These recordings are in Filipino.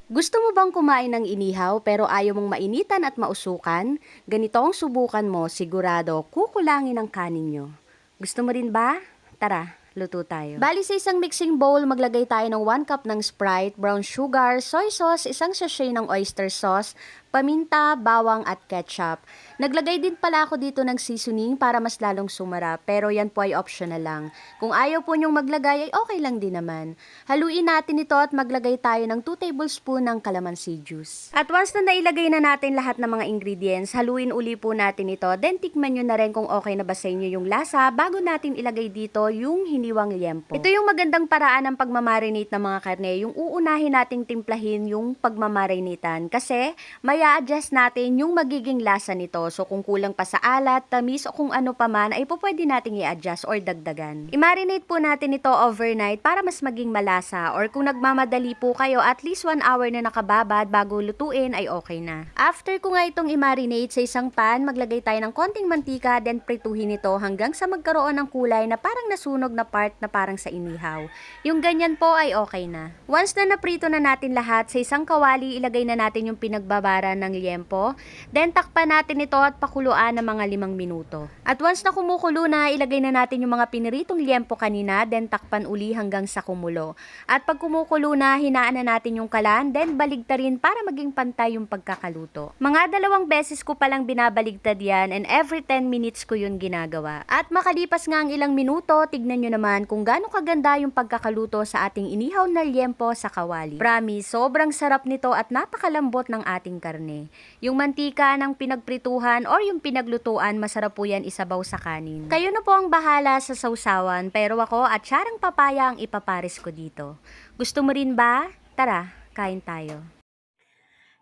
Gusto mo bang kumain ng inihaw pero ayaw mong mainitan at mausukan? Ganito ang subukan mo, sigurado kukulangin ang kanin nyo. Gusto mo rin ba? Tara, luto tayo. Bali sa isang mixing bowl, maglagay tayo ng 1 cup ng Sprite, brown sugar, soy sauce, isang sachet ng oyster sauce, paminta, bawang at ketchup. Naglagay din pala ako dito ng seasoning para mas lalong sumarap, pero yan po ay optional lang. Kung ayaw po nyong maglagay ay okay lang din naman. Haluin natin ito at maglagay tayo ng 2 tablespoon ng calamansi juice. At once na nailagay na natin lahat ng mga ingredients, haluin uli po natin ito. Then tikman nyo na rin kung okay na ba sa inyo yung lasa bago natin ilagay dito yung hiniwang liempo. Ito yung magandang paraan ng pagmamarinate ng mga karne. Yung uunahin nating timplahin yung pagmamarinatan kasi may adjust natin yung magiging lasa nito. So kung kulang pa sa alat, tamis o kung ano pa man ay pwede nating i-adjust or dagdagan. I-marinate po natin ito overnight para mas maging malasa, or kung nagmamadali po kayo, at least 1 hour na nakababad bago lutuin ay okay na. After ko nga itong i-marinate sa isang pan, maglagay tayo ng konting mantika, then prituhin ito hanggang sa magkaroon ng kulay na parang nasunog na part na parang sa inihaw. Yung ganyan po ay okay na. Once na naprito na natin lahat, sa isang kawali ilagay na natin yung pinagbabara ng liempo, then takpan natin ito at pakuluan ng mga 5 minuto. At once na kumukulo na, ilagay na natin yung mga piniritong liempo kanina, then takpan uli hanggang sa kumulo. At pag kumukulo na, hinaan na natin yung kalan, then baligtarin para maging pantay yung pagkakaluto. Mga 2 beses ko palang binabaligtad yan, and every 10 minutes ko yun ginagawa. At makalipas nga ang ilang minuto, tignan nyo naman kung gaano kaganda yung pagkakaluto sa ating inihaw na liempo sa kawali. Promise, sobrang sarap nito at napakalambot ng ating karne. Yung mantika ng pinagprituhan or yung pinaglutuan, masarap po yan isabaw sa kanin. Kayo na po ang bahala sa sausawan, pero ako at syarang papaya ang ipapares ko dito. Gusto mo rin ba? Tara, kain tayo.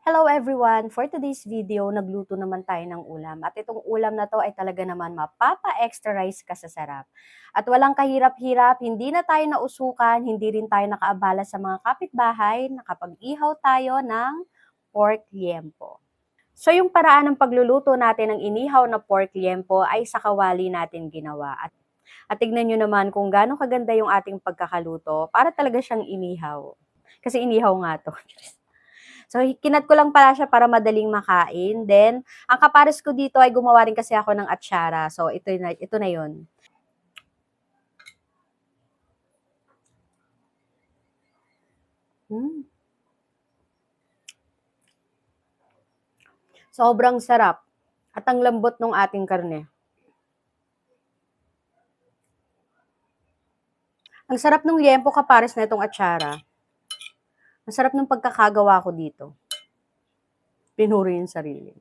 Hello everyone! For today's video, nagluto naman tayo ng ulam. At itong ulam na to ay talaga naman mapapa-extra rice ka sa sarap. At walang kahirap-hirap, hindi na tayo nausukan, hindi rin tayo nakaabala sa mga kapitbahay, nakapag-ihaw tayo ng pork liempo. So yung paraan ng pagluluto natin ng inihaw na pork liempo ay sa kawali natin ginawa. At tignan nyo naman kung gaano kaganda yung ating pagkakaluto para talaga siyang inihaw. Kasi inihaw nga to. So, kinat ko lang pala siya para madaling makain. Then, ang kapares ko dito ay gumawa rin kasi ako ng atsara. So, ito na yun. Sobrang sarap. At ang lambot ng ating karne. Ang sarap ng liempo kapares na itong atsara. Ang sarap ng pagkakagawa ko dito. Pinuri yung sarili.